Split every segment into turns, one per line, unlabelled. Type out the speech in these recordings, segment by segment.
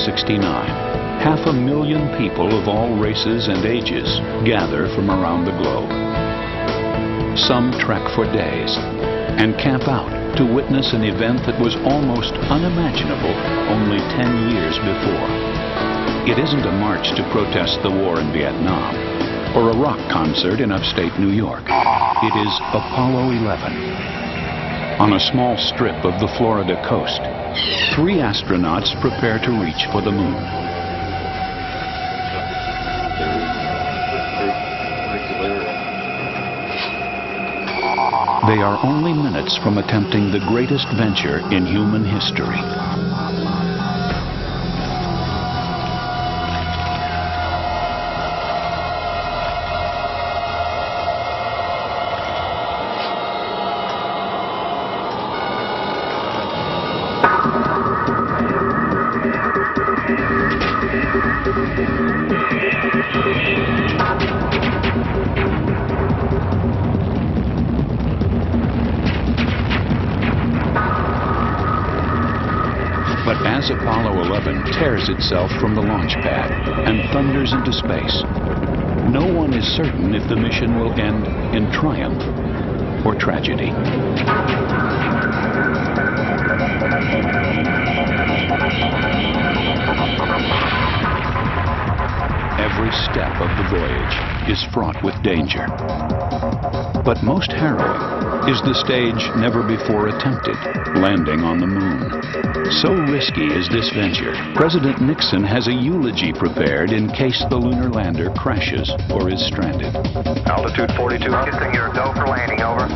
1969, 500,000 people of all races and ages gather from around the globe. Some trek for days and camp out to witness an event that was almost unimaginable only 10 years before. It isn't a march to protest the war in Vietnam or a rock concert in upstate New York. It is Apollo 11. On a small strip of the Florida coast, 3 astronauts prepare to reach for the moon. They are only minutes from attempting the greatest venture in human history. But as Apollo 11 tears itself from the launch pad and thunders into space, no one is certain if the mission will end in triumph or tragedy. Every step of the voyage is fraught with danger. But most harrowing is the stage never before attempted, landing on the moon. So risky is this venture, President Nixon has a eulogy prepared in case the lunar lander crashes or is stranded.
Altitude 42. Houston, you're go for landing, over.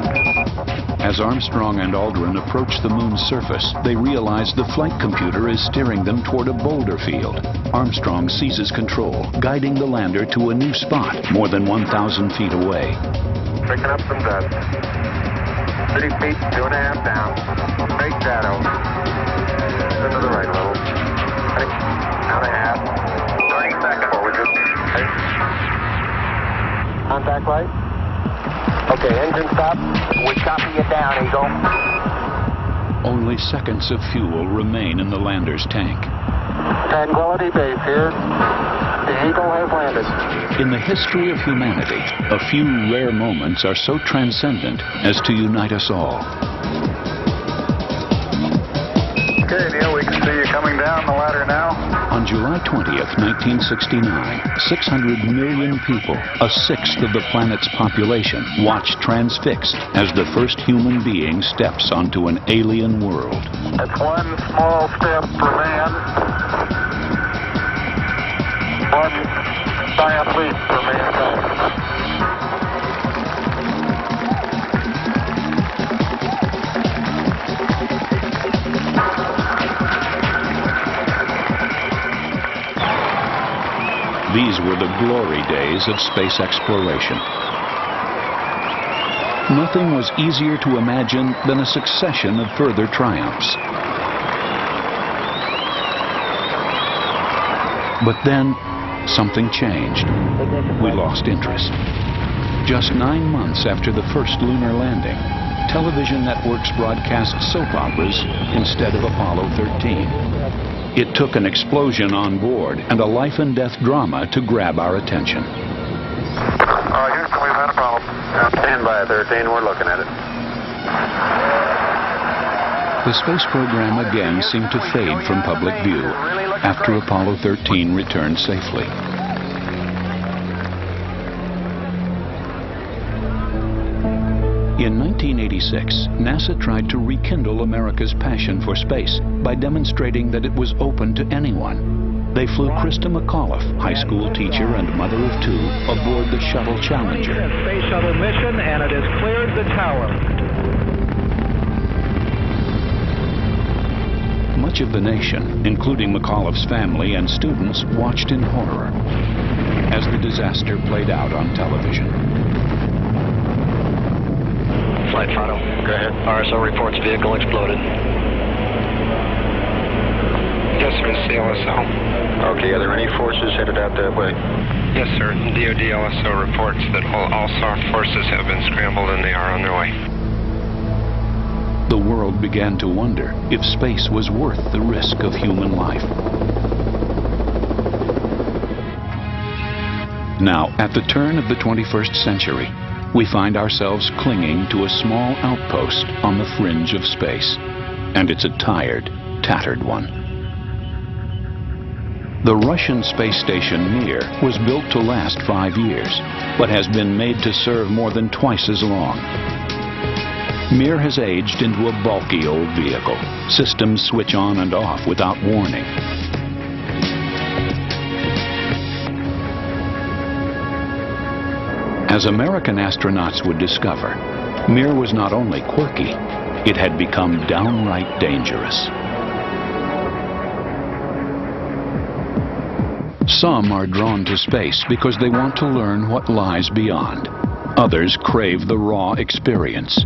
As Armstrong and Aldrin approach the moon's surface, they realize the flight computer is steering them toward a boulder field. Armstrong seizes control, guiding the lander to a new spot more than 1,000 feet away.
Picking up some dust. 30 feet, 2.5 down. Straight shadow. To the right a little. Now and a half. 30 seconds. Forward. Contact light. Okay, engine stop. We copy it down, Eagle.
Only seconds of fuel remain in the lander's tank.
Tranquility Base here. The Eagle has landed.
In the history of humanity, a few rare moments are so transcendent as to unite us all.
Okay, Neil, we can see you coming down the ladder now.
On July 20th, 1969, 600 million people, a sixth of the planet's population, watched transfixed as the first human being steps onto an alien world.
That's one small step for man, one giant leap for mankind.
These were the glory days of space exploration. Nothing was easier to imagine than a succession of further triumphs. But then, something changed. We lost interest. Just 9 months after the first lunar landing, television networks broadcast soap operas instead of Apollo 13. It took an explosion on board and a life-and-death drama to grab our attention.
Houston, we've had a problem. Stand by, 13. We're looking at it.
The space program again seemed to fade from public view after Apollo 13 returned safely. In 1986, NASA tried to rekindle America's passion for space by demonstrating that it was open to anyone. They flew Krista McAuliffe, high school teacher and mother of 2, aboard the Shuttle Challenger.
Space shuttle mission, and it has cleared the tower.
Much of the nation, including McAuliffe's family and students, watched in horror as the disaster played out on television.
Flight final.
Go ahead.
RSO reports vehicle exploded.
Yes, sir, it's the LSO.
Okay, are there any forces headed out that way?
Yes, sir. DoD LSO reports that all soft forces have been scrambled and they are on their way.
The world began to wonder if space was worth the risk of human life. Now, at the turn of the 21st century, we find ourselves clinging to a small outpost on the fringe of space, and it's a tired, tattered one. The Russian space station Mir was built to last 5 years, but has been made to serve more than twice as long. Mir has aged into a bulky old vehicle. Systems switch on and off without warning. As American astronauts would discover, Mir was not only quirky, it had become downright dangerous. Some are drawn to space because they want to learn what lies beyond. Others crave the raw experience.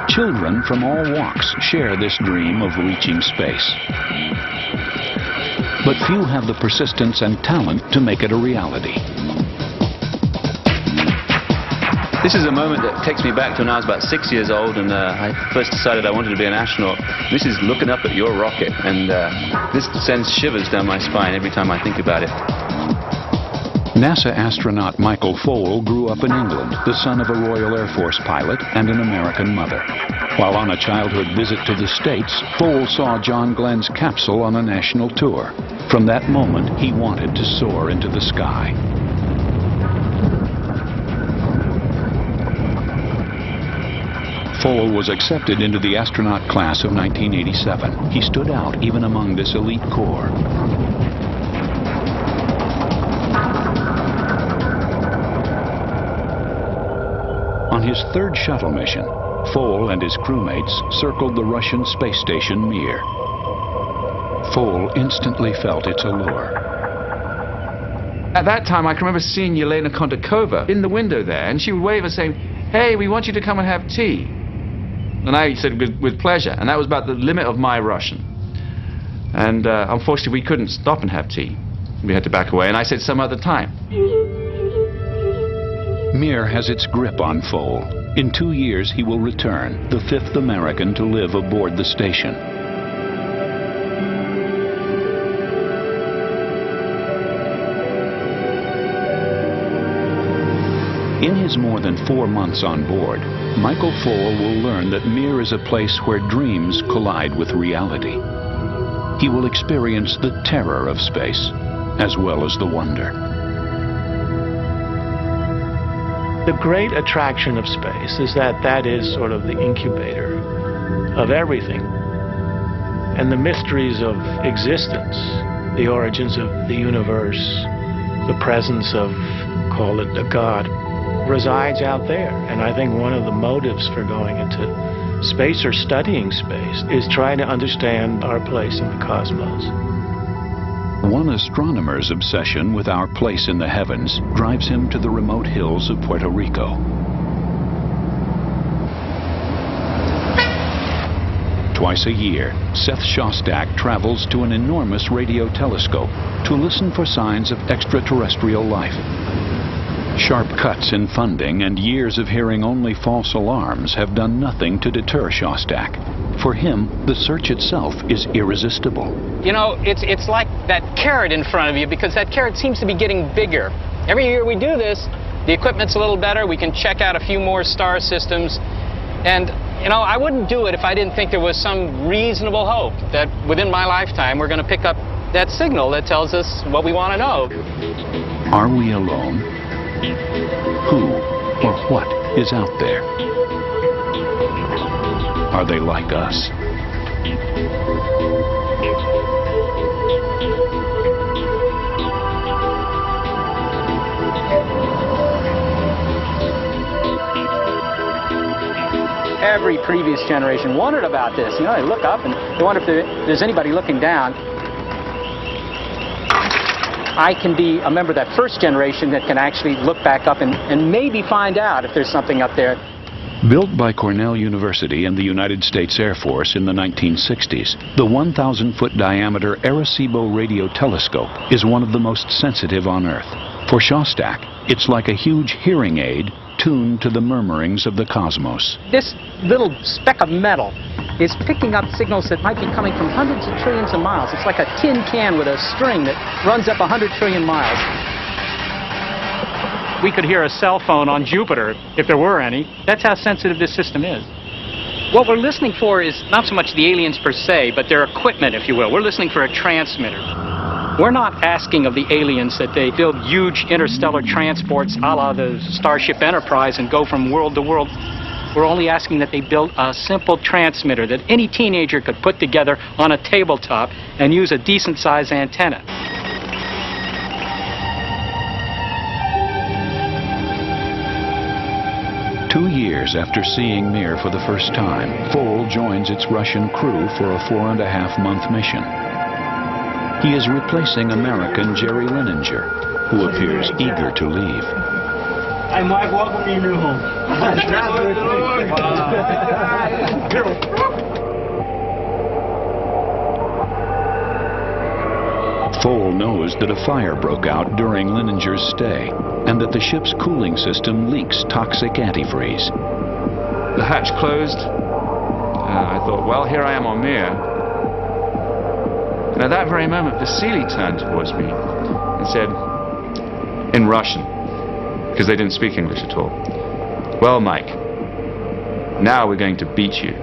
Children from all walks share this dream of reaching space. But few have the persistence and talent to make it a reality.
This is a moment that takes me back to when I was about 6 years old, and I first decided I wanted to be an astronaut. This is looking up at your rocket, and this sends shivers down my spine every time I think about it.
NASA astronaut Michael Foale grew up in England, the son of a Royal Air Force pilot and an American mother. While on a childhood visit to the States, Foale saw John Glenn's capsule on a national tour. From that moment, he wanted to soar into the sky. Foale was accepted into the astronaut class of 1987. He stood out even among this elite corps. On his third shuttle mission, Foale and his crewmates circled the Russian space station Mir. Foale instantly felt its allure.
At that time, I can remember seeing Yelena Kondakova in the window there, and she would wave us saying, "Hey, we want you to come and have tea." And I said, with pleasure. And that was about the limit of my Russian. And unfortunately, we couldn't stop and have tea. We had to back away, and I said, some other time.
Mir has its grip on Foale. In 2 years, he will return, the 5th American to live aboard the station. In his more than 4 months on board, Michael Foale will learn that Mir is a place where dreams collide with reality. He will experience the terror of space, as well as the wonder.
The great attraction of space is that that is sort of the incubator of everything. And the mysteries of existence, the origins of the universe, the presence of, call it a God, resides out there. And I think one of the motives for going into space or studying space is trying to understand our place in the cosmos.
One astronomer's obsession with our place in the heavens drives him to the remote hills of Puerto Rico. Twice a year, Seth Shostak travels to an enormous radio telescope to listen for signs of extraterrestrial life. Sharp cuts in funding and years of hearing only false alarms have done nothing to deter Shostak. For him, the search itself is irresistible.
You know, it's like that carrot in front of you, because that carrot seems to be getting bigger. Every year we do this, the equipment's a little better, we can check out a few more star systems, and, you know, I wouldn't do it if I didn't think there was some reasonable hope that within my lifetime we're going to pick up that signal that tells us what we want to know.
Are we alone? Who or what is out there? Are they like us?
Every previous generation wondered about this. You know, they look up and they wonder if there's anybody looking down. I can be a member of that first generation that can actually look back up and maybe find out if there's something up there.
Built by Cornell University and the United States Air Force in the 1960s, the 1,000-foot diameter Arecibo radio telescope is one of the most sensitive on Earth. For Shostak, it's like a huge hearing aid tuned to the murmurings of the cosmos.
This little speck of metal is picking up signals that might be coming from hundreds of trillions of miles. It's like a tin can with a string that runs up 100 trillion miles. We could hear a cell phone on Jupiter, if there were any. That's how sensitive this system is. What we're listening for is not so much the aliens per se, but their equipment, if you will. We're listening for a transmitter. We're not asking of the aliens that they build huge interstellar transports a la the Starship Enterprise and go from world to world. We're only asking that they build a simple transmitter that any teenager could put together on a tabletop and use a decent-sized antenna.
Two years after seeing Mir for the first time, Foal joins its Russian crew for a 4.5-month mission. He is replacing American Jerry Lininger, who appears eager to leave.
Hey, Mike, welcome to your new home.
Foal knows that a fire broke out during Lininger's stay, and that the ship's cooling system leaks toxic antifreeze.
The hatch closed. I thought, well, here I am on Mir. And at that very moment, Vasily turned towards me and said, in Russian, because they didn't speak English at all, "Well, Mike, now we're going to beat you."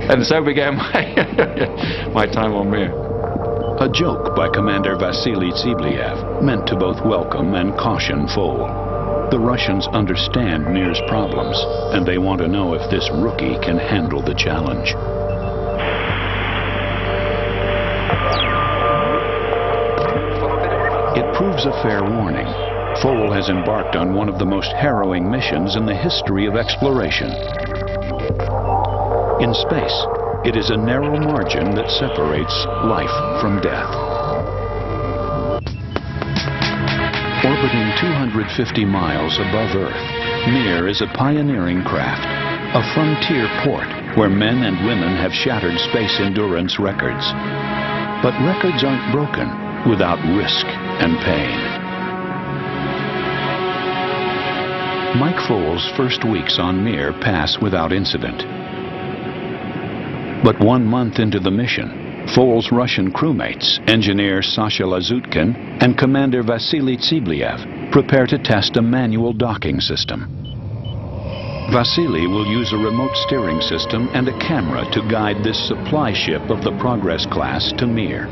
And so began my time on Mir.
A joke by Commander Vasily Tsibliev, meant to both welcome and caution Foal. The Russians understand Mir's problems, and they want to know if this rookie can handle the challenge. It proves a fair warning. Foal has embarked on one of the most harrowing missions in the history of exploration. In space, it is a narrow margin that separates life from death. Orbiting 250 miles above Earth, Mir is a pioneering craft, a frontier port where men and women have shattered space endurance records. But records aren't broken without risk and pain. Mike Foal's first weeks on Mir pass without incident. But 1 month into the mission, Foal's Russian crewmates, engineer Sasha Lazutkin and Commander Vasily Tsibliev, prepare to test a manual docking system. Vasily will use a remote steering system and a camera to guide this supply ship of the Progress class to Mir.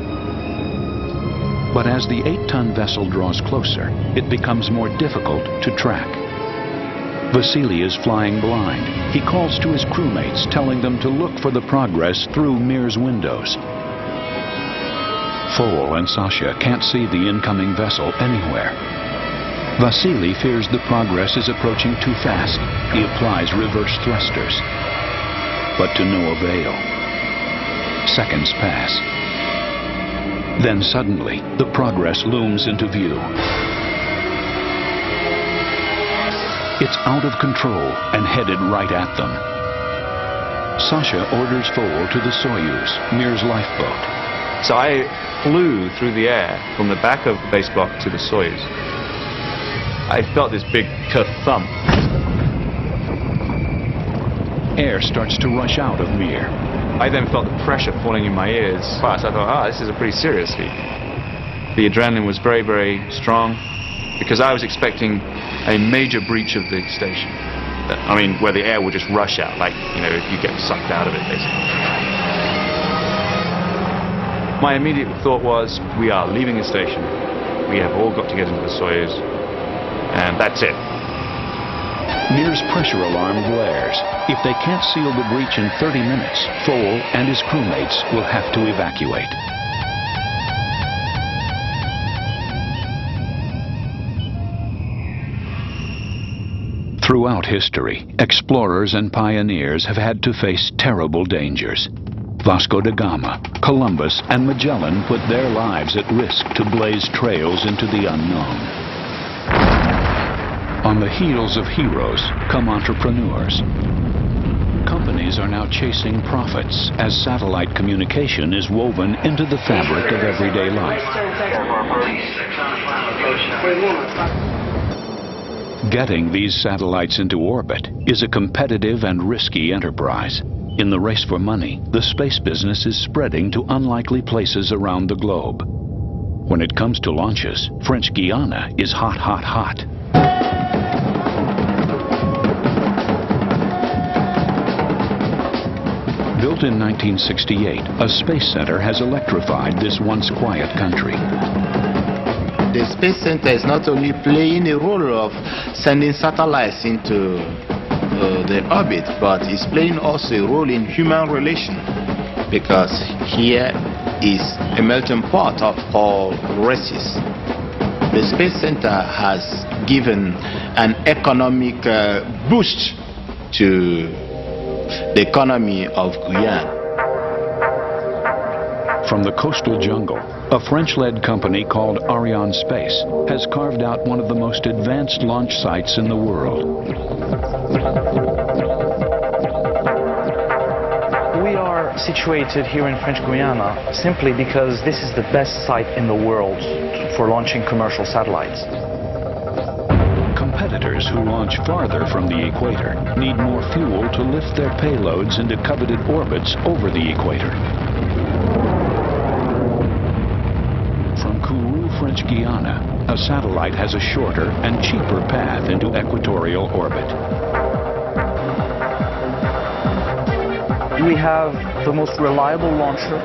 But as the 8-ton vessel draws closer, it becomes more difficult to track. Vasily is flying blind. He calls to his crewmates, telling them to look for the Progress through Mir's windows. Foal and Sasha can't see the incoming vessel anywhere. Vasily fears the Progress is approaching too fast. He applies reverse thrusters. But to no avail. Seconds pass. Then suddenly, the Progress looms into view. It's out of control and headed right at them. Sasha orders Foal to the Soyuz, Mir's lifeboat.
So I flew through the air from the back of the base block to the Soyuz. I felt this big thump.
Air starts to rush out of Mir.
I then felt the pressure falling in my ears fast. I thought, this is a pretty serious leak. The adrenaline was very, very strong because I was expecting a major breach of the station. I mean, where the air would just rush out, like, you get sucked out of it, basically. My immediate thought was, we are leaving the station. We have all got to get into the Soyuz, and that's it.
Mir's pressure alarm blares. If they can't seal the breach in 30 minutes, Foal and his crewmates will have to evacuate. Throughout history, explorers and pioneers have had to face terrible dangers. Vasco da Gama, Columbus, and Magellan put their lives at risk to blaze trails into the unknown. On the heels of heroes come entrepreneurs. Companies are now chasing profits as satellite communication is woven into the fabric of everyday life. Getting these satellites into orbit is a competitive and risky enterprise. In the race for money, the space business is spreading to unlikely places around the globe. When it comes to launches, French Guiana is hot, hot, hot. Built in 1968, a space center has electrified this once quiet country.
The Space Center is not only playing a role of sending satellites into the orbit, but it's playing also a role in human relations, because here is a melting pot of all races. The Space Center has given an economic boost to the economy of Guyana.
From the coastal jungle, a French-led company called Arianespace has carved out one of the most advanced launch sites in the world.
We are situated here in French Guiana simply because this is the best site in the world for launching commercial satellites.
Competitors who launch farther from the equator need more fuel to lift their payloads into coveted orbits over the equator. From Kourou, French Guiana, a satellite has a shorter and cheaper path into equatorial orbit.
We have the most reliable launcher,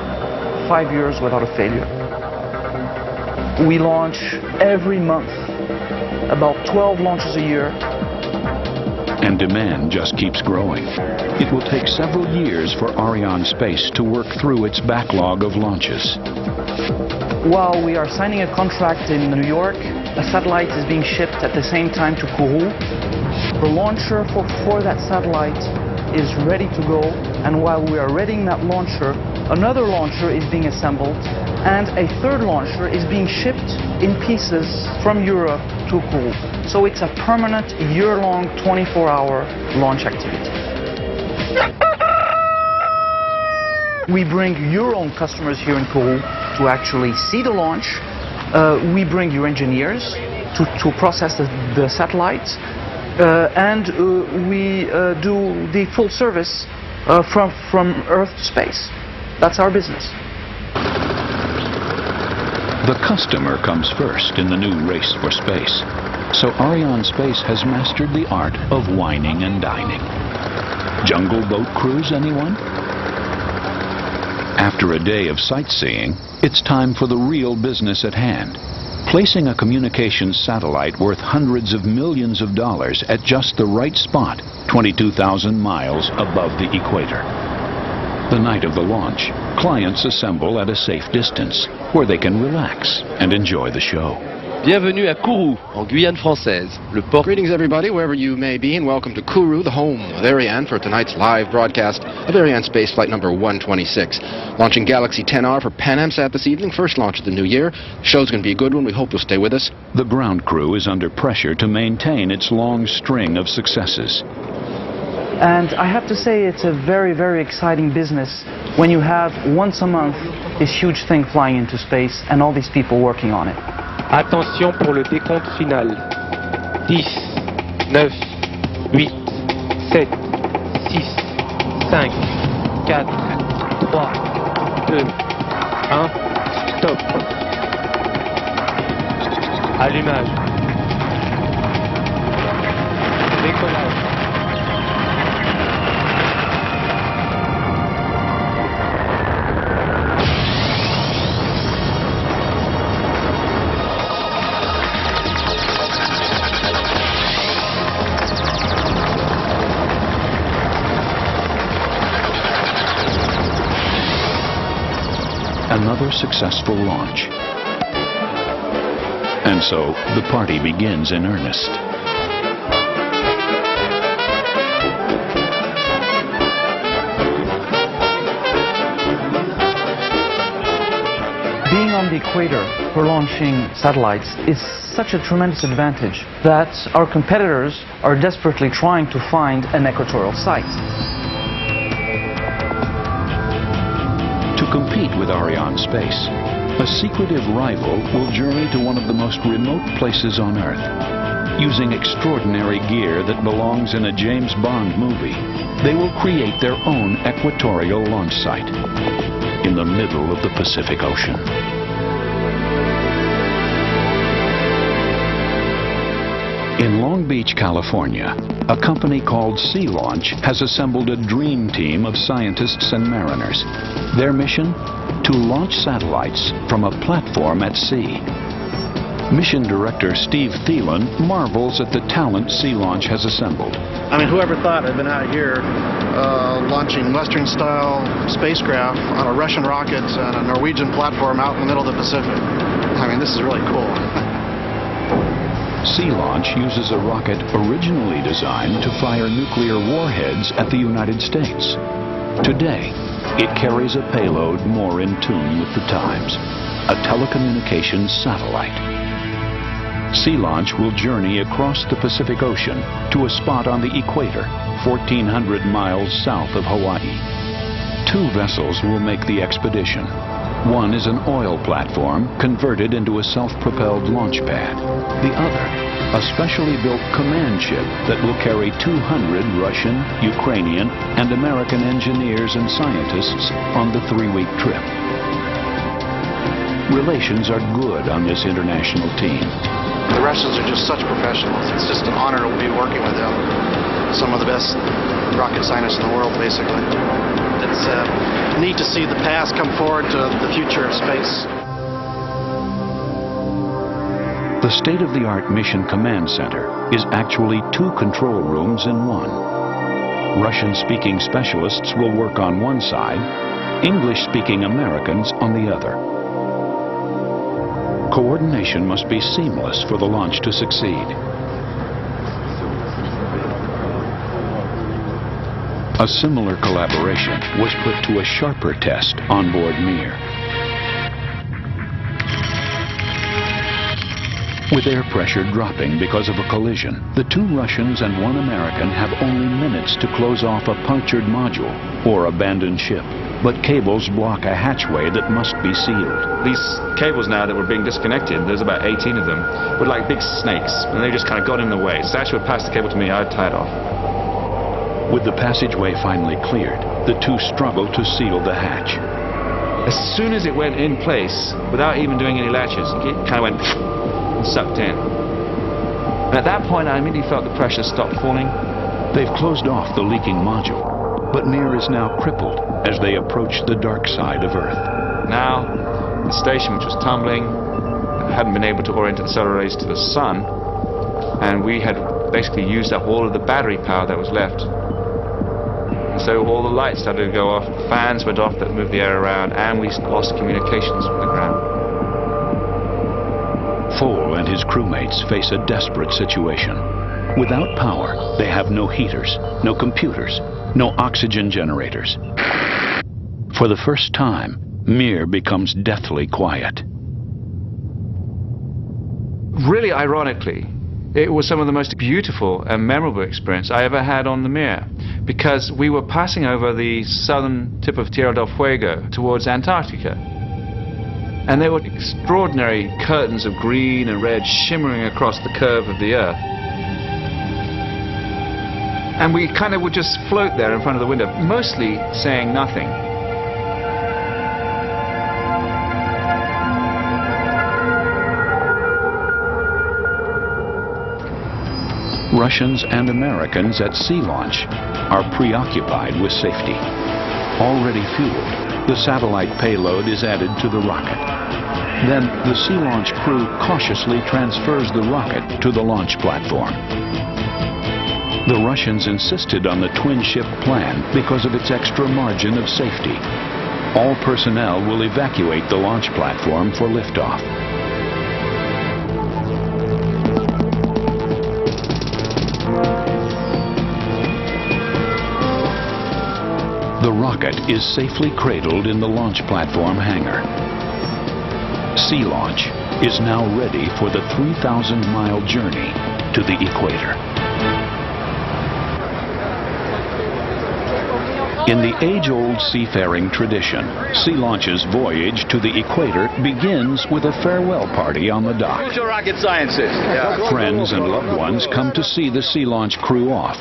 5 years without a failure. We launch every month, about 12 launches a year.
And demand just keeps growing. It will take several years for Arianespace to work through its backlog of launches.
While we are signing a contract in New York, a satellite is being shipped at the same time to Kourou. The launcher for that satellite is ready to go, and while we are readying that launcher, another launcher is being assembled, and a third launcher is being shipped in pieces from Europe to Kourou. So it's a permanent, year-long, 24-hour launch activity. We bring your own customers here in Kourou to actually see the launch. We bring your engineers to process the satellites. And we do the full service from Earth to space. That's our business.
The customer comes first in the new race for space. So Arianespace has mastered the art of wining and dining. Jungle boat cruise, anyone? After a day of sightseeing, it's time for the real business at hand. Placing a communications satellite worth hundreds of millions of dollars at just the right spot, 22,000 miles above the equator. The night of the launch, clients assemble at a safe distance, where they can relax and enjoy the show.
Bienvenue à Kourou, en Guyane française. Le port.
Greetings everybody, wherever you may be, and welcome to Kourou, the home of Ariane, for tonight's live broadcast of Arianespace flight number 126. Launching Galaxy 10R for PanAmSat this evening, first launch of the new year. The show's going to be a good one. We hope you'll stay with us.
The ground crew is under pressure to maintain its long string of successes.
And I have to say, it's a very, very exciting business when you have once a month this huge thing flying into space and all these people working on it.
Attention pour le décompte final. 10, 9, 8, 7, 6, 5, 4, 3, 2, 1, stop. Allumage. Décollage.
Another successful launch. And so the party begins in earnest.
Being on the equator for launching satellites is such a tremendous advantage that our competitors are desperately trying to find an equatorial site.
To compete with Arianespace, a secretive rival will journey to one of the most remote places on Earth. using extraordinary gear that belongs in a James Bond movie, they will create their own equatorial launch site in the middle of the Pacific Ocean. In Long Beach, California, a company called Sea Launch has assembled a dream team of scientists and mariners. Their mission? To launch satellites from a platform at sea. Mission Director Steve Thielen marvels at the talent Sea Launch has assembled.
I mean, whoever thought I'd been out here launching Western-style spacecraft on a Russian rocket and a Norwegian platform out in the middle of the Pacific. I mean, this is really cool.
Sea Launch uses a rocket originally designed to fire nuclear warheads at the United States. Today, it carries a payload more in tune with the times, a telecommunications satellite. Sea Launch will journey across the Pacific Ocean to a spot on the equator, 1,400 miles south of Hawaii. 2 vessels will make the expedition. One is an oil platform converted into a self-propelled launch pad. The other, a specially built command ship that will carry 200 Russian, Ukrainian, and American engineers and scientists on the 3-week trip. Relations are good on this international team.
The Russians are just such professionals. It's just an honor to be working with them. Some of the best rocket scientists in the world, basically. It's neat to see the past come forward to the future of space.
The state-of-the-art Mission Command Center is actually 2 control rooms in one. Russian-speaking specialists will work on one side, English-speaking Americans on the other. Coordination must be seamless for the launch to succeed. A similar collaboration was put to a sharper test on board Mir. With air pressure dropping because of a collision, the 2 Russians and 1 American have only minutes to close off a punctured module or abandoned ship. But cables block a hatchway that must be sealed.
These cables now that were being disconnected, there's about 18 of them, were like big snakes, and they just kind of got in the way. So actually would pass the cable to me, I'd tie it off.
With the passageway finally cleared, the 2 struggled to seal the hatch.
As soon as it went in place, without even doing any latches, it kind of went and sucked in. And at that point, I immediately felt the pressure stop falling.
They've closed off the leaking module, but Mir is now crippled as they approach the dark side of Earth.
Now, the station, which was tumbling, hadn't been able to orient its solar rays to the sun, and we had basically used up all of the battery power that was left. And so all the lights started to go off, fans went off that moved the air around, and we lost communications with the ground.
Fole and his crewmates face a desperate situation. Without power, they have no heaters, no computers, no oxygen generators. For the first time, Mir becomes deathly quiet.
Really ironically, it was some of the most beautiful and memorable experience I ever had on the Mir, because we were passing over the southern tip of Tierra del Fuego towards Antarctica. And there were extraordinary curtains of green and red shimmering across the curve of the Earth. And we kind of would just float there in front of the window, mostly saying nothing.
Russians and Americans at Sea Launch are preoccupied with safety. Already fueled, the satellite payload is added to the rocket. Then the Sea Launch crew cautiously transfers the rocket to the launch platform. The Russians insisted on the twin-ship plan because of its extra margin of safety. All personnel will evacuate the launch platform for liftoff. The rocket is safely cradled in the launch platform hangar. Sea Launch is now ready for the 3,000-mile journey to the equator. In the age-old seafaring tradition, sea launch's voyage to the equator begins with a farewell party on the dock.
Who's your rocket scientist?
Friends and loved ones come to see the sea launch crew off.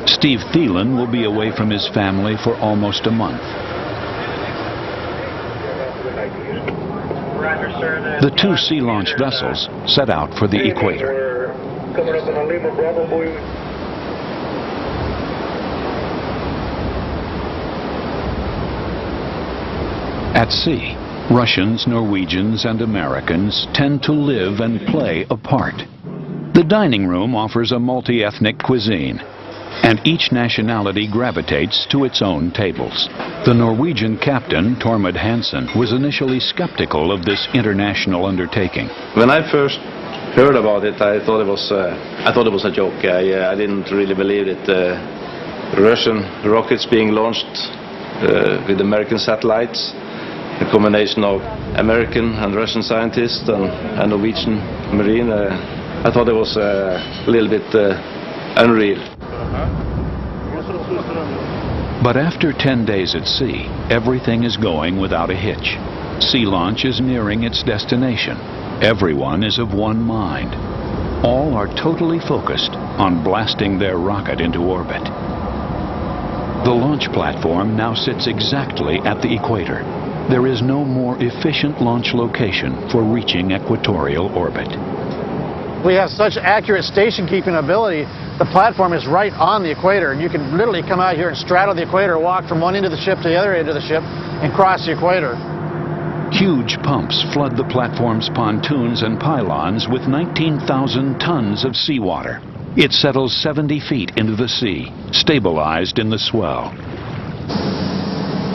Steve Thielen will be away from his family for almost a month. The two sea launch vessels set out for the equator. At sea, Russians, Norwegians, and Americans tend to live and play apart. The dining room offers a multi-ethnic cuisine, and each nationality gravitates to its own tables. The Norwegian captain, Tormod Hansen, was initially skeptical of this international undertaking.
When I first heard about it, I thought it was a joke. I didn't really believe it. Russian rockets being launched with American satellites, a combination of American and Russian scientists and Norwegian Marine. I thought it was a little bit unreal.
But after 10 days at sea, everything is going without a hitch. Sea launch is nearing its destination. Everyone is of one mind. All are totally focused on blasting their rocket into orbit. The launch platform now sits exactly at the equator. There is no more efficient launch location for reaching equatorial orbit.
We have such accurate station-keeping ability. The platform is right on the equator, and you can literally come out here and straddle the equator, walk from one end of the ship to the other end of the ship, and cross the equator.
Huge pumps flood the platform's pontoons and pylons with 19,000 tons of seawater. It settles 70 feet into the sea, stabilized in the swell.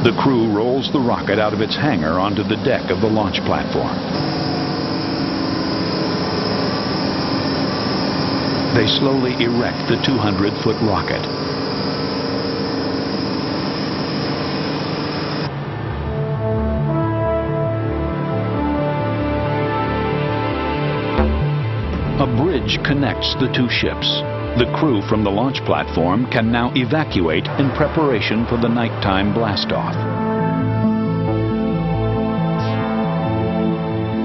The crew rolls the rocket out of its hangar onto the deck of the launch platform. They slowly erect the 200-foot rocket. A bridge connects the two ships. The crew from the launch platform can now evacuate in preparation for the nighttime blastoff.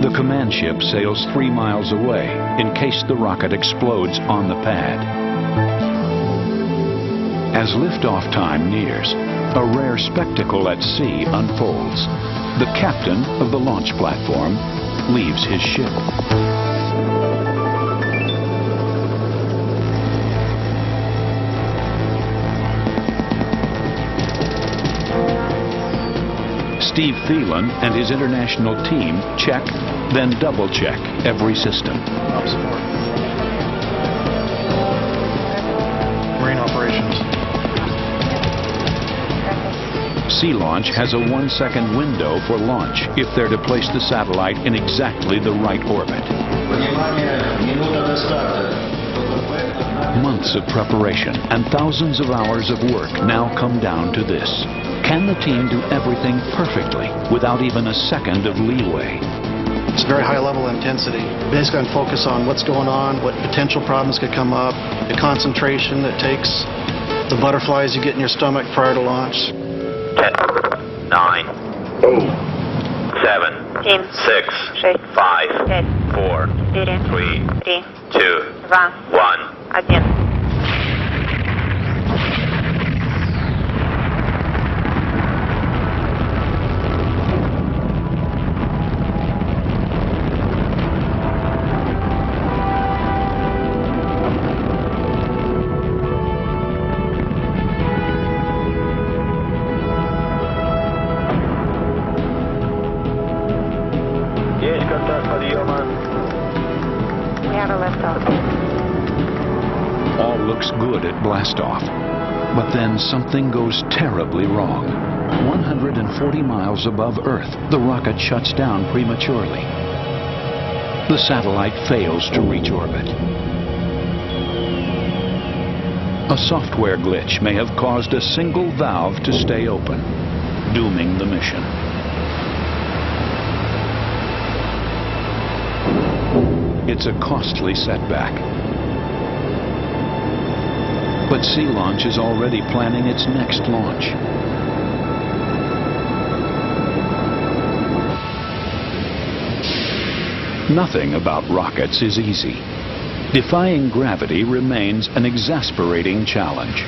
The command ship sails 3 miles away in case the rocket explodes on the pad. As liftoff time nears, a rare spectacle at sea unfolds. The captain of the launch platform leaves his ship. Steve Thielen and his international team check, then double-check every system.
Marine operations.
Sea Launch has a 1-second window for launch if they're to place the satellite in exactly the right orbit. Months of preparation and thousands of hours of work now come down to this. Can the team do everything perfectly without even a second of leeway?
It's very high level intensity. Basically, I'm focused on what's going on, what potential problems could come up, the concentration it takes, the butterflies you get in your stomach prior to launch.
10, 9, 7, 6, 5, 4, 3, 2, 1.
We have a liftoff.
All looks good at blastoff, but then something goes terribly wrong. 140 miles above Earth, the rocket shuts down prematurely. The satellite fails to reach orbit. A software glitch may have caused a single valve to stay open, dooming the mission. It's a costly setback. but Sea Launch is already planning its next launch. Nothing about rockets is easy. Defying gravity remains an exasperating challenge.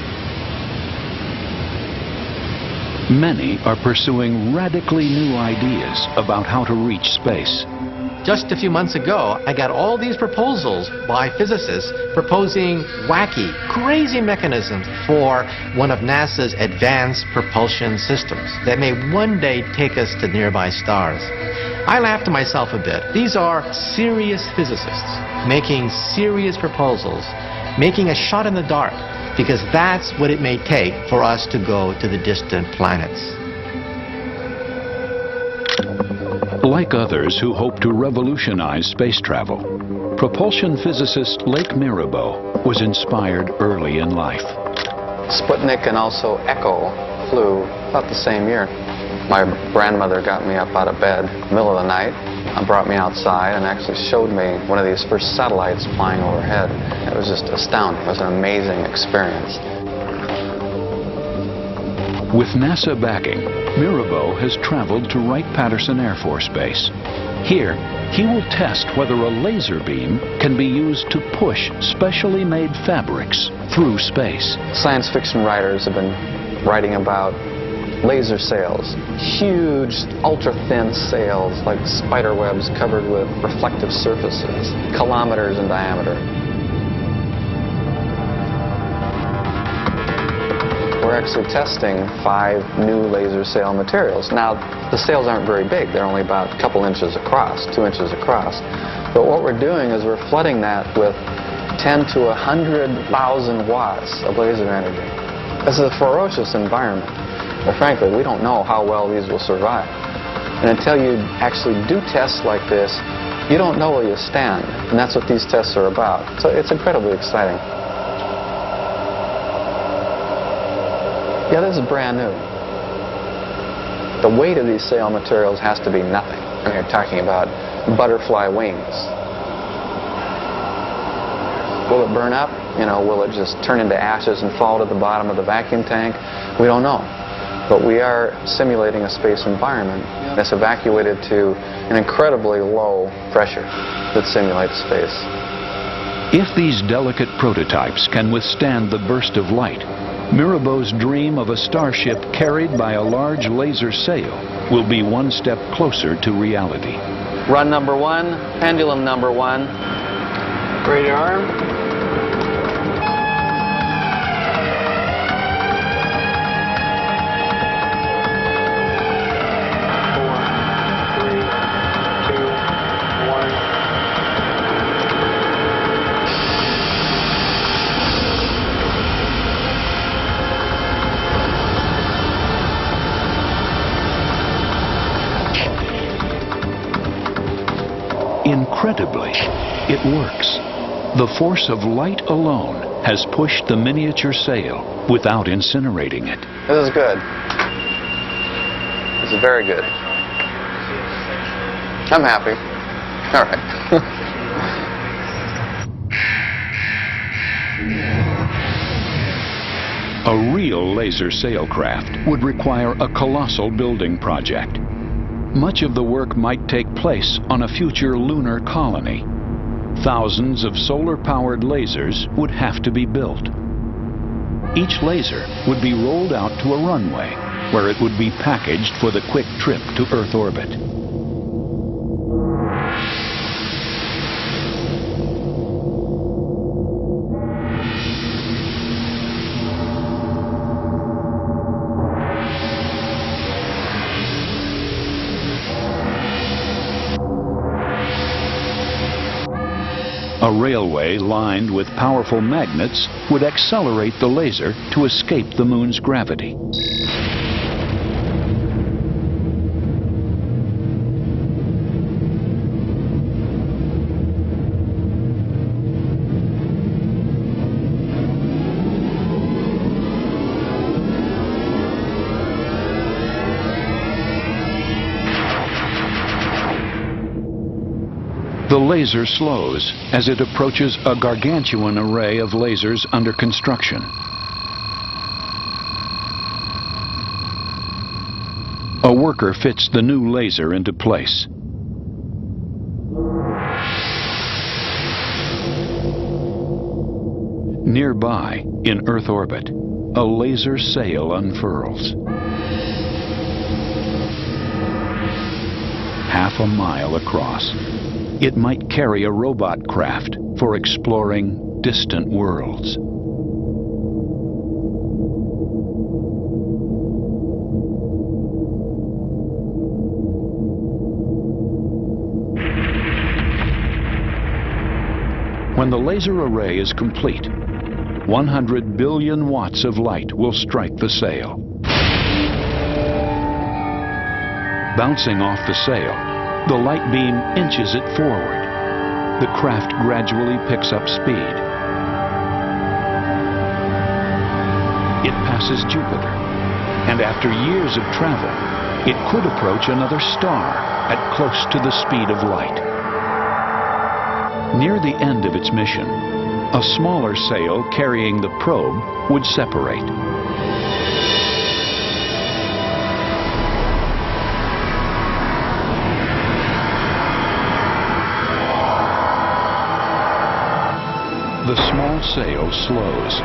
Many are pursuing radically new ideas about how to reach space.
Just a few months ago, I got all these proposals by physicists proposing wacky, crazy mechanisms for one of NASA's advanced propulsion systems that may one day take us to nearby stars. I laughed to myself a bit. These are serious physicists making serious proposals, making a shot in the dark, because that's what it may take for us to go to the distant planets.
Like others who hope to revolutionize space travel, propulsion physicist Lake Mirabeau was inspired early in life.
Sputnik and also Echo flew about the same year. My grandmother got me up out of bed in the middle of the night and brought me outside and actually showed me one of these first satellites flying overhead. It was just astounding. It was an amazing experience.
With NASA backing, Mirabeau has traveled to Wright-Patterson Air Force Base. Here, he will test whether a laser beam can be used to push specially made fabrics through space.
Science fiction writers have been writing about laser sails, huge, ultra-thin sails like spider webs covered with reflective surfaces, kilometers in diameter. We're actually testing 5 new laser sail materials. Now, the sails aren't very big. They're only about a couple inches across, 2 inches across. But what we're doing is we're flooding that with 10 to 100,000 watts of laser energy. This is a ferocious environment. Well, frankly, we don't know how well these will survive. And until you actually do tests like this, you don't know where you stand. And that's what these tests are about. So it's incredibly exciting. Yeah, this is brand new. The weight of these sail materials has to be nothing. And you're talking about butterfly wings. Will it burn up? You know, will it just turn into ashes and fall to the bottom of the vacuum tank? We don't know. But we are simulating a space environment that's evacuated to an incredibly low pressure that simulates space.
If these delicate prototypes can withstand the burst of light, Mirabeau's dream of a starship carried by a large laser sail will be one step closer to reality.
Run number 1, pendulum number 1. Great arm.
Incredibly, it works. The force of light alone has pushed the miniature sail without incinerating it.
This is good. This is very good. I'm happy. All right.
A real laser sailcraft would require a colossal building project. Much of the work might take place on a future lunar colony. Thousands of solar-powered lasers would have to be built. Each laser would be rolled out to a runway, where it would be packaged for the quick trip to Earth orbit. A railway lined with powerful magnets would accelerate the laser to escape the moon's gravity. The laser slows as it approaches a gargantuan array of lasers under construction. A worker fits the new laser into place. Nearby, in Earth orbit, a laser sail unfurls. Half a mile across, it might carry a robot craft for exploring distant worlds. When the laser array is complete, 100 billion watts of light will strike the sail. Bouncing off the sail, the light beam inches it forward. The craft gradually picks up speed. It passes Jupiter, and after years of travel, it could approach another star at close to the speed of light. Near the end of its mission, a smaller sail carrying the probe would separate. The small sail slows,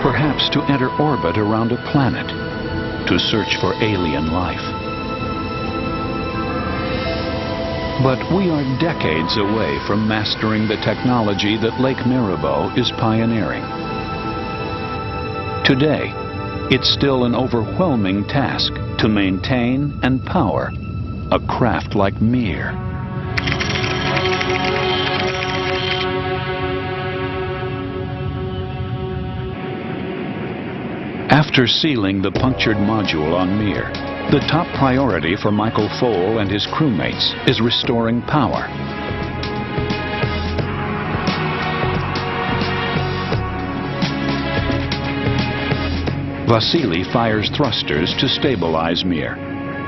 perhaps to enter orbit around a planet, to search for alien life. But we are decades away from mastering the technology that Lake Mirabeau is pioneering. Today, it's still an overwhelming task to maintain and power a craft like Mir. After sealing the punctured module on Mir, the top priority for Michael Foale and his crewmates is restoring power. Vasily fires thrusters to stabilize Mir.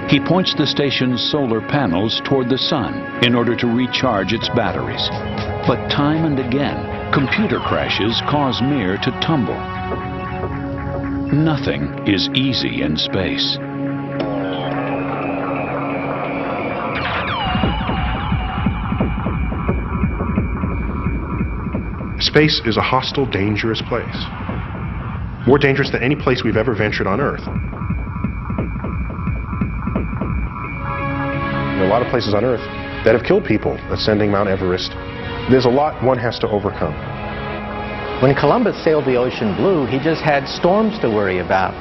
He points the station's solar panels toward the sun in order to recharge its batteries. But time and again, computer crashes cause Mir to tumble. Nothing is easy in space.
Space is a hostile, dangerous place. More dangerous than any place we've ever ventured on Earth. There are a lot of places on Earth that have killed people ascending Mount Everest. There's a lot one has to overcome.
When Columbus sailed the ocean blue, he just had storms to worry about.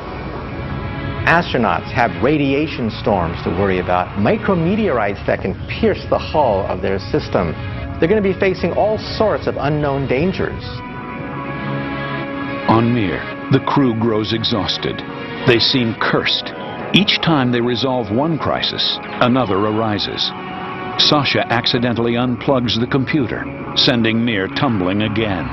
Astronauts have radiation storms to worry about, micrometeorites that can pierce the hull of their system. They're going to be facing all sorts of unknown dangers.
On Mir, the crew grows exhausted. They seem cursed. Each time they resolve one crisis, another arises. Sasha accidentally unplugs the computer, sending Mir tumbling again.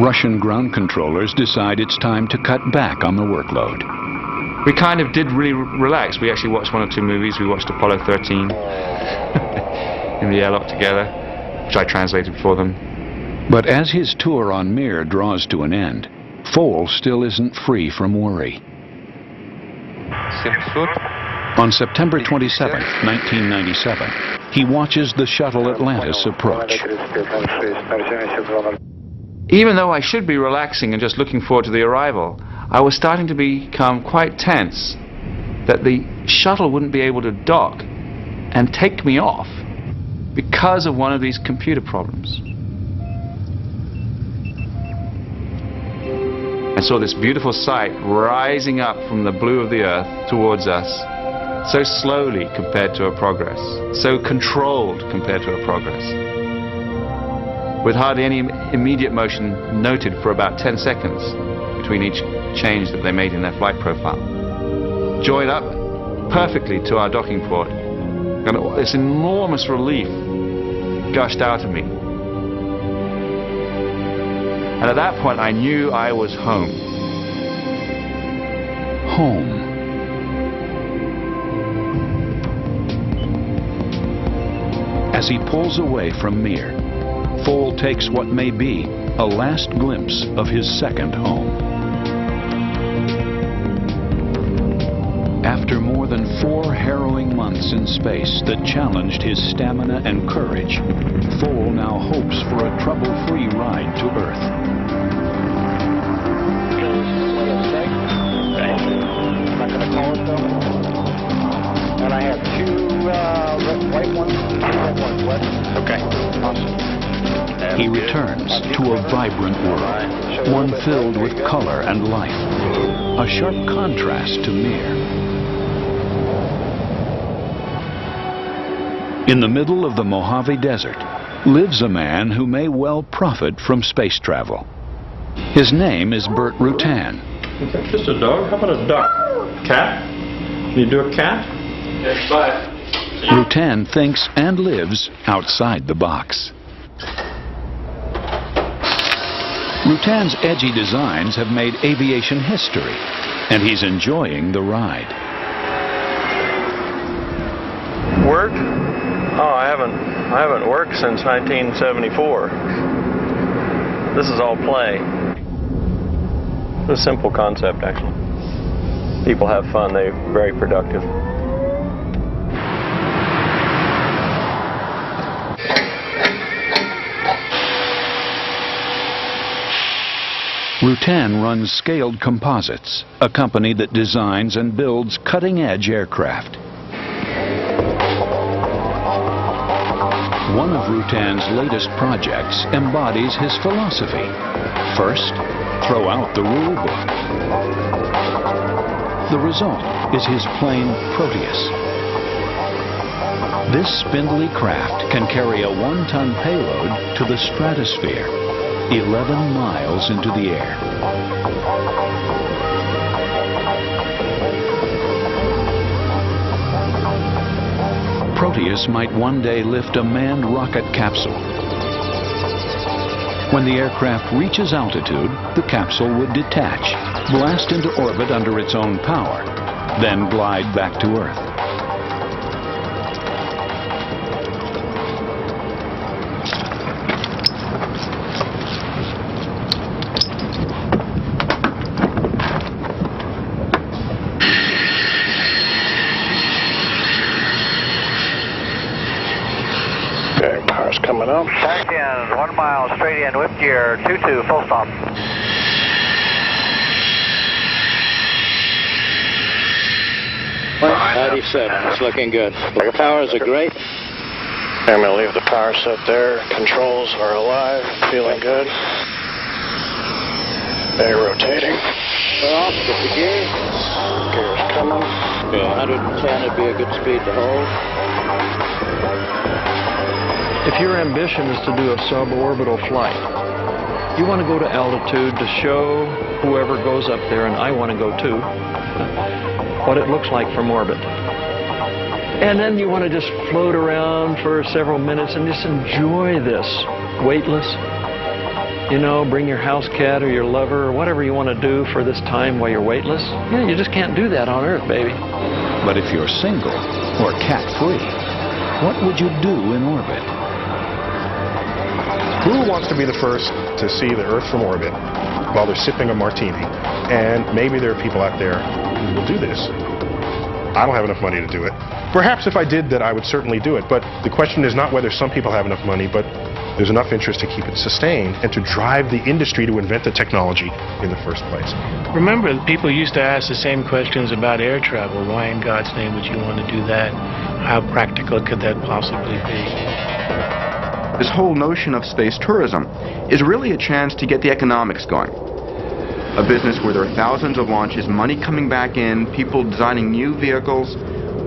Russian ground controllers decide it's time to cut back on the workload.
We kind of did really relax. We actually watched 1 or 2 movies. We watched Apollo 13 in the airlock together, which I translated for them.
But as his tour on Mir draws to an end, Foale still isn't free from worry. On September 27, 1997, he watches the shuttle Atlantis approach.
Even though I should be relaxing and just looking forward to the arrival, I was starting to become quite tense that the shuttle wouldn't be able to dock and take me off because of one of these computer problems. I saw this beautiful sight rising up from the blue of the Earth towards us, so slowly compared to our progress, so controlled compared to our progress, with hardly any immediate motion noted for about 10 seconds between each change that they made in their flight profile. Joined up perfectly to our docking port, and this enormous relief gushed out of me. And at that point I knew I was home.
Home. As he pulls away from Mir, Foale takes what may be a last glimpse of his second home. harrowing months in space that challenged his stamina and courage, Thole now hopes for a trouble-free ride to Earth.
And I have two white ones and two red ones left. Okay, awesome.
He returns to a vibrant world, one filled with color and life, a sharp contrast to Mir. In the middle of the Mojave Desert lives a man who may well profit from space travel. His name is Bert Rutan.
Is that just a dog? How about a duck? Cat? Can you do a cat? Yes, bye.
Rutan thinks and lives outside the box. Rutan's edgy designs have made aviation history, and he's enjoying the ride.
Work? Oh, I haven't worked since 1974. This is all play. It's a simple concept, actually. People have fun. They're very productive.
Rutan runs Scaled Composites, a company that designs and builds cutting-edge aircraft. One of Rutan's latest projects embodies his philosophy. First, throw out the rule book. The result is his plane Proteus. This spindly craft can carry a 1-ton payload to the stratosphere, 11 miles into the air. Proteus might one day lift a manned rocket capsule. When the aircraft reaches altitude, the capsule would detach, blast into orbit under its own power, then glide back to Earth.
Coming up. Back in, 1 mile straight in, whip gear, 22, full stop.
97, it's looking good. The powers are great.
I'm going to leave the power set there. Controls are alive, feeling good. They're rotating.
We're off, get the gear.
Gear's coming.
Yeah, 110 would be a good speed to hold.
If your ambition is to do a suborbital flight, you want to go to altitude to show whoever goes up there, and I want to go too, what it looks like from orbit. And then you want to just float around for several minutes and just enjoy this, weightless. You know, bring your house cat or your lover or whatever you want to do for this time while you're weightless. Yeah, you just can't do that on Earth, baby.
But if you're single or cat-free, what would you do in orbit?
Who wants to be the first to see the Earth from orbit while they're sipping a martini? And maybe there are people out there who will do this. I don't have enough money to do it. Perhaps if I did that, I would certainly do it. But the question is not whether some people have enough money, but there's enough interest to keep it sustained and to drive the industry to invent the technology in the first place.
Remember, people used to ask the same questions about air travel. Why in God's name would you want to do that? How practical could that possibly be?
This whole notion of space tourism is really a chance to get the economics going. A business where there are thousands of launches, money coming back in, people designing new vehicles,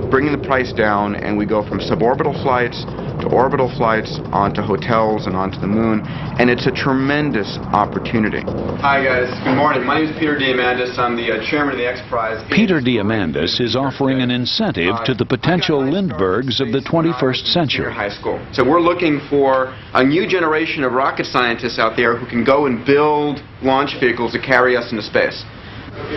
bringing the price down, and we go from suborbital flights to orbital flights onto hotels and onto the moon, and it's a tremendous opportunity. Hi guys, good morning. My name is Peter Diamandis. I'm the chairman of the X Prize.
Peter Diamandis is offering an incentive to the potential Lindberghs of the 21st century.
High school. So we're looking for a new generation of rocket scientists out there who can go and build launch vehicles to carry us into space.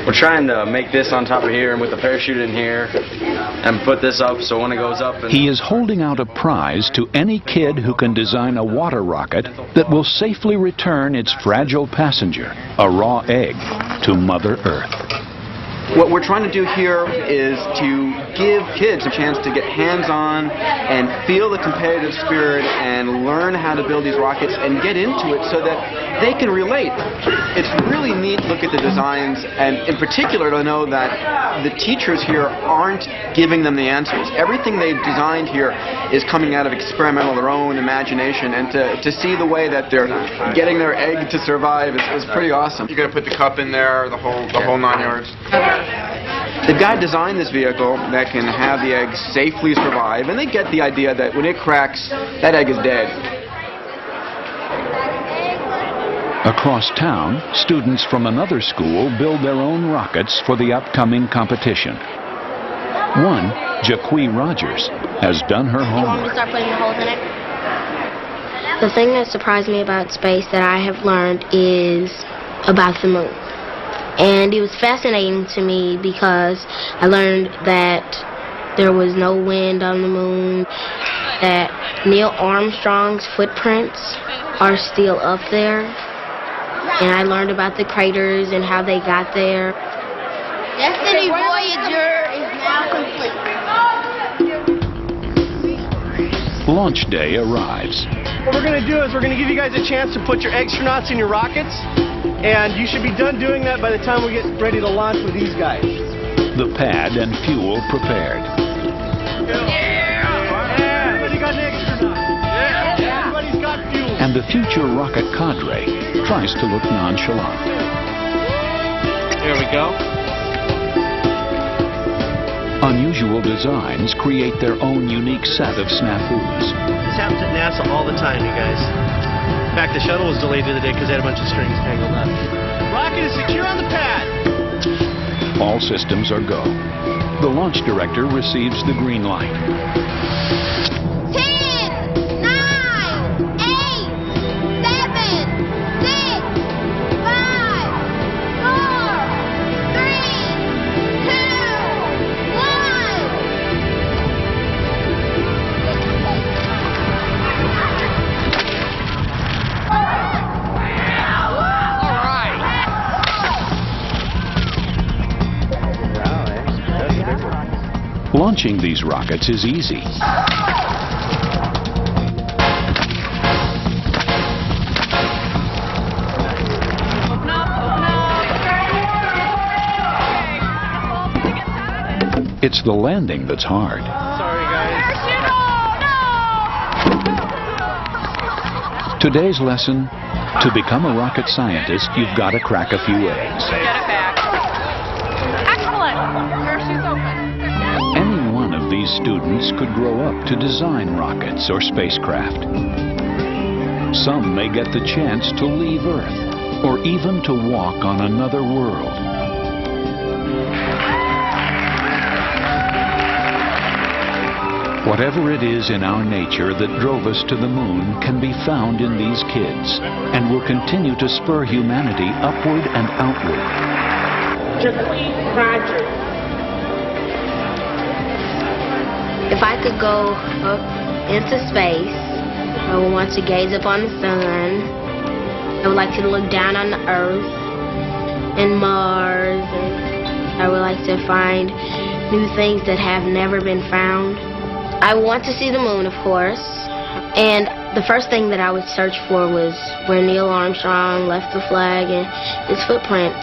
We're trying to make this on top of here and with the parachute in here and put this up so when it goes up...
He is holding out a prize to any kid who can design a water rocket that will safely return its fragile passenger, a raw egg, to Mother Earth.
What we're trying to do here is to give kids a chance to get hands-on and feel the competitive spirit and learn how to build these rockets and get into it so that they can relate. It's really neat to look at the designs, and in particular to know that the teachers here aren't giving them the answers. Everything they've designed here is coming out of experimental, their own imagination, and to see the way that they're getting their egg to survive is pretty awesome. You're going to put the cup in there, the whole 9 yards? The guy designed this vehicle that can have the egg safely survive, and they get the idea that when it cracks, that egg is dead.
Across town, students from another school build their own rockets for the upcoming competition. One, Jaqui Rogers, has done her
You want me to
homework.
start putting holes in it? The thing that surprised me about space that I have learned is about the moon. And it was fascinating to me because I learned that there was no wind on the moon, that Neil Armstrong's footprints are still up there, and I learned about the craters and how they got there.
Destiny Voyager is now complete.
Launch day arrives.
What we're going to do is we're going to give you guys a chance to put your astronauts in your rockets, and you should be done doing that by the time we get ready to launch with these guys.
The pad and fuel prepared.
Everybody got an astronaut. Everybody's got fuel.
And the future rocket cadre tries to look nonchalant.
Here we go.
Unusual designs create their own unique set of snafus.
This happens at NASA all the time, you guys. In fact, the shuttle was delayed the other day because they had a bunch of strings tangled up. Rocket is secure on the pad.
All systems are go. The launch director receives the green light.
10, 9, 8, 7, 6, 5, 4, 3, 2, 1.
Launching these rockets is easy. It's the landing that's hard.
Sorry, guys.
Today's lesson, to become a rocket scientist, you've got to crack a few eggs.
Get it back. Excellent. Parachute's open.
Any one of these students could grow up to design rockets or spacecraft. Some may get the chance to leave Earth, or even to walk on another world. Whatever it is in our nature that drove us to the moon can be found in these kids, and will continue to spur humanity upward and outward.
Jaqui Rogers. If I could go up into space, I would want to gaze up on the sun. I would like to look down on the Earth and Mars. And I would like to find new things that have never been found. I want to see the moon, of course. And the first thing that I would search for was where Neil Armstrong left the flag and his footprints.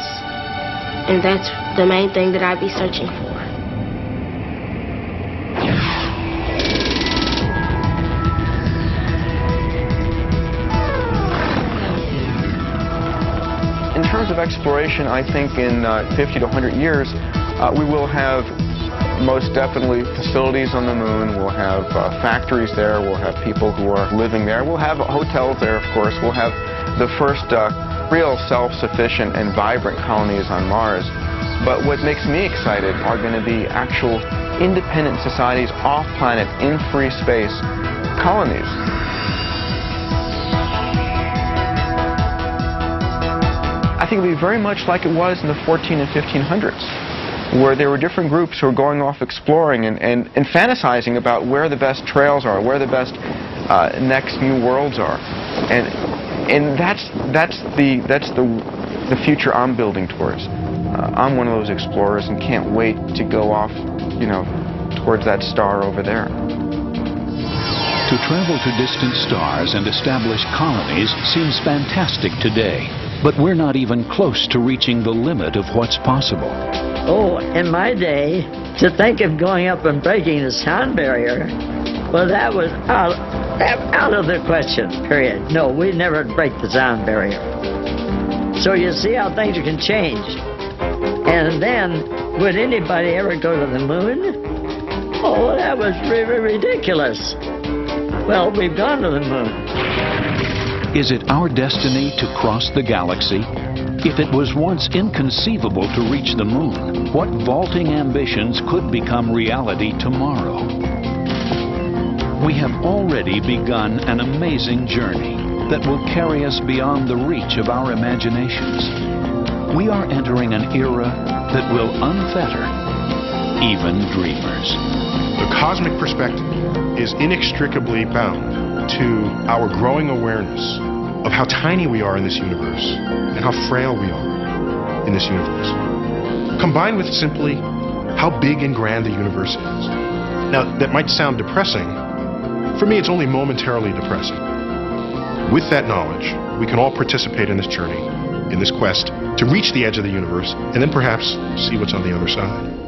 And that's the main thing that I'd be searching for.
In terms of exploration, I think in 50 to 100 years, we will have most definitely facilities on the moon. We'll have factories there. We'll have people who are living there. We'll have hotels there, of course. We'll have the first real self-sufficient and vibrant colonies on Mars. But what makes me excited are going to be actual independent societies off-planet, in free space, colonies. I think it'll be very much like it was in the 14 and 1500s, where there were different groups who were going off exploring and fantasizing about where the best trails are, where the best next new worlds are, and that's the future I'm building towards. I'm one of those explorers and can't wait to go off, you know, towards that star over there.
To travel to distant stars and establish colonies seems fantastic today, but we're not even close to reaching the limit of what's possible.
Oh, in my day, to think of going up and breaking the sound barrier, well, that was out of the question, period. No, we'd never break the sound barrier. So you see how things can change. And then, would anybody ever go to the moon? Oh, that was really ridiculous. Well, we've gone to the moon.
Is it our destiny to cross the galaxy? If it was once inconceivable to reach the moon, what vaulting ambitions could become reality tomorrow? We have already begun an amazing journey that will carry us beyond the reach of our imaginations. We are entering an era that will unfetter even dreamers.
The cosmic perspective is inextricably bound to our growing awareness of how tiny we are in this universe and how frail we are in this universe, combined with simply how big and grand the universe is. Now, that might sound depressing. For me, it's only momentarily depressing. With that knowledge, we can all participate in this journey, in this quest, to reach the edge of the universe, and then perhaps see what's on the other side.